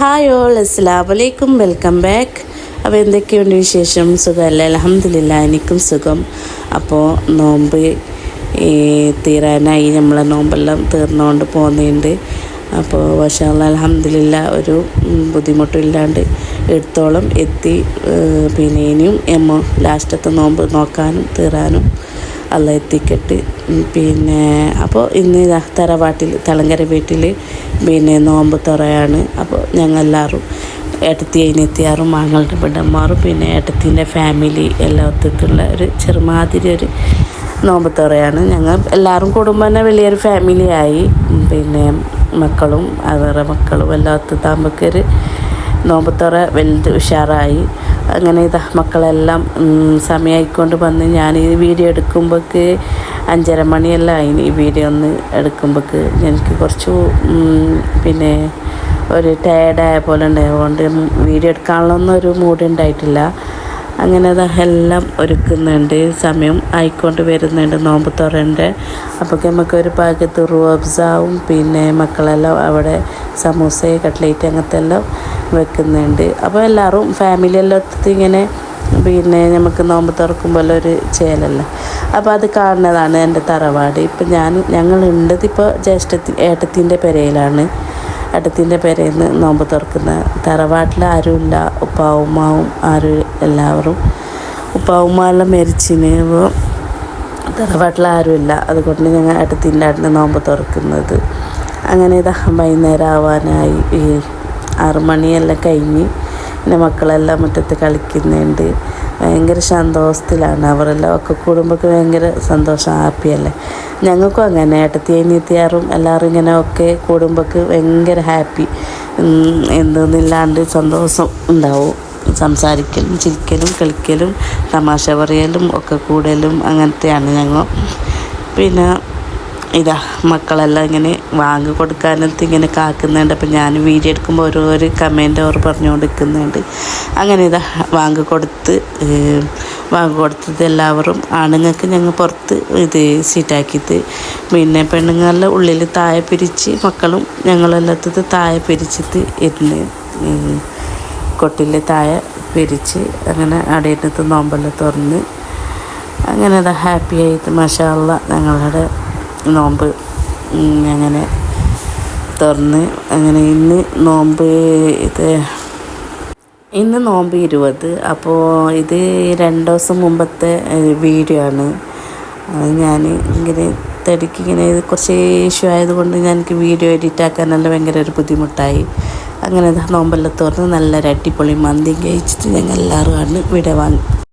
Hi all, അസ്സലാമു അലൈക്കും, welcome back. അപ്പോൾ എന്തൊക്കെയുണ്ട് വിശേഷം? സുഖമല്ലേ? അൽഹംദുലില്ലാ, എനിക്കും സുഖം. അപ്പോൾ നോമ്പ് തീരാനായി, നമ്മളെ നോമ്പെല്ലാം തീർന്നുകൊണ്ട് പോകുന്നുണ്ട്. അപ്പോൾ മാഷാ അല്ലാഹ് അൽഹംദുലില്ലാ, ഒരു ബുദ്ധിമുട്ടും ഇല്ലാണ്ട് എടുത്തോളം എത്തി. പിന്നെ ഇനിയും ലാസ്റ്റത്തെ നോമ്പ് നോക്കാനും തീരാനും അല്ല എത്തിക്കട്ട്. പിന്നെ അപ്പോൾ ഇന്ന് തറവാട്ടിൽ തളങ്കര വീട്ടിൽ പിന്നെ നോമ്പ് തുറയാണ്. അപ്പോൾ ഞങ്ങളെല്ലാവരും ഏട്ടത്തി അതിനെത്തിയാറും മാങ്ങളുടെ പിടന്മാറും പിന്നെ ഏട്ടത്തിൻ്റെ ഫാമിലി എല്ലാം ഒത്തിട്ടുള്ള ഒരു ചെറുമാതിരി ഒരു നോമ്പ് തുറയാണ്. ഞങ്ങൾ എല്ലാവരും കുടുംബം തന്നെ വലിയൊരു ഫാമിലിയായി. പിന്നെ മക്കളും അവരുടെ മക്കളും എല്ലാം ഒത്തുതാകുമ്പോഴൊരു നോമ്പ് തുറ വലുത് ഉഷാറായി. അങ്ങനെ മക്കളെല്ലാം സമയമായിക്കൊണ്ട് വന്ന് ഞാൻ ഈ വീഡിയോ എടുക്കുമ്പോഴേക്ക് 5:30 മണിയെല്ലാം ആയിന്. ഈ വീഡിയോ ഒന്ന് എടുക്കുമ്പോഴേക്ക് എനിക്ക് കുറച്ച് പിന്നെ ഒരു ടയേർഡായ പോലെ ഉണ്ടായതുകൊണ്ട് വീഡിയോ എടുക്കാനുള്ളൊന്നും ഒരു മൂഡ് ഉണ്ടായിട്ടില്ല. അങ്ങനെ എല്ലാം ഒരുക്കുന്നുണ്ട്, സമയം ആയിക്കൊണ്ട് വരുന്നുണ്ട് നോമ്പ് തുറൻ്റെ. അപ്പോൾ നമുക്കൊരു പാക്കത്ത് റൂഅബ്സാവും പിന്നെ മക്കളെല്ലാം അവിടെ സമൂസ കട്ട്ലേറ്റ് അങ്ങനത്തെ എല്ലാം വെക്കുന്നുണ്ട്. അപ്പോൾ എല്ലാവരും ഫാമിലിയെല്ലാം ഒത്തിരി ഇങ്ങനെ പിന്നെ നമുക്ക് നോമ്പ് തുറക്കുമ്പോൾ ഒരു ചേലല്ല. അപ്പോൾ അത് കാണുന്നതാണ് എൻ്റെ തറവാട്. ഇപ്പം ഞങ്ങളുണ്ടത് ഇപ്പോൾ ഏട്ടത്തിൻ്റെ പെരയിലാണ്. ഏട്ടത്തിൻ്റെ പെരയിൽ നിന്ന് നോമ്പ് തുറക്കുന്ന തറവാട്ടിൽ ആരുമില്ല. ഉപ്പാവുമ്മാവും എല്ലാവരും ഉപ്പാവുമ്മാവെല്ലാം മരിച്ചിന്. അപ്പോൾ തറവാട്ടിൽ ആരുമില്ല, അതുകൊണ്ട് ഞങ്ങൾ ഏട്ടത്തിൻ്റെ ആട്ടിൽ നോമ്പ് തുറക്കുന്നത്. അങ്ങനെ വൈകുന്നേരം ആവാനായി. 6 മണിയെല്ലാം കഴിഞ്ഞ് പിന്നെ മക്കളെല്ലാം മുറ്റത്ത് കളിക്കുന്നുണ്ട്. ഭയങ്കര സന്തോഷത്തിലാണ് അവരെല്ലാം. ഒക്കെ കൂടുമ്പോൾ ഭയങ്കര സന്തോഷം, ഹാപ്പിയല്ലേ. ഞങ്ങൾക്കും അങ്ങനെ ഏട്ടത്തി അനിയത്തിയാറും എല്ലാവരും ഇങ്ങനെ ഒക്കെ കൂടുമ്പോൾ ഭയങ്കര ഹാപ്പി. എന്തൊന്നില്ലാണ്ട് സന്തോഷം ഉണ്ടാവും. സംസാരിക്കലും ചിരിക്കലും കളിക്കലും തമാശ പറയലും ഒക്കെ കൂടലും അങ്ങനത്തെയാണ് ഞങ്ങൾ. പിന്നെ മക്കളെല്ലാം ഇങ്ങനെ വാങ്ങി കൊടുക്കാനത്ത് ഇങ്ങനെ കാക്കുന്നുണ്ട്. അപ്പം ഞാൻ വീഡിയോ എടുക്കുമ്പോൾ ഓരോരോ കമൻറ്റ് അവർ പറഞ്ഞുകൊണ്ടിരിക്കുന്നുണ്ട്. അങ്ങനെ വാങ്ങി കൊടുത്തത് എല്ലാവരും ആണുങ്ങൾക്ക് ഞങ്ങൾ പുറത്ത് സീറ്റാക്കിയിട്ട് പിന്നെ പെണ്ണുങ്ങളുടെ ഉള്ളിൽ താഴെ പിരിച്ച് മക്കളും ഞങ്ങളെല്ലാത്തത് താഴെ പിരിച്ചിട്ട് ഇരുന്ന് കൊട്ടിൽ താഴെ പിരിച്ച് അങ്ങനെ അവിടെ ഇരുന്നിട്ട് നോമ്പെല്ലാം തുറന്ന് അങ്ങനെ ഹാപ്പി ആയിട്ട് മാഷാ അല്ലാഹ് ഞങ്ങളുടെ നോമ്പ് അങ്ങനെ തുറന്ന്. അങ്ങനെ ഇന്ന് നോമ്പ് 20. അപ്പോൾ ഇത് 2 ദിവസം മുമ്പത്തെ വീഡിയോ ആണ്. ഞാൻ ഇങ്ങനെ ഇങ്ങനെ കുറച്ച് ഇഷ്യൂ ആയതുകൊണ്ട് എനിക്ക് വീഡിയോ എഡിറ്റ് ആക്കാനെല്ലാം ഭയങ്കര ഒരു ബുദ്ധിമുട്ടായി. അങ്ങനെ നോമ്പെല്ലാം തുറന്ന് നല്ലൊരു അടിപൊളി മന്തി കഴിച്ചിട്ട് ഞങ്ങൾ എല്ലാവരും ആണ് ഇവിടെ വാങ്ങി.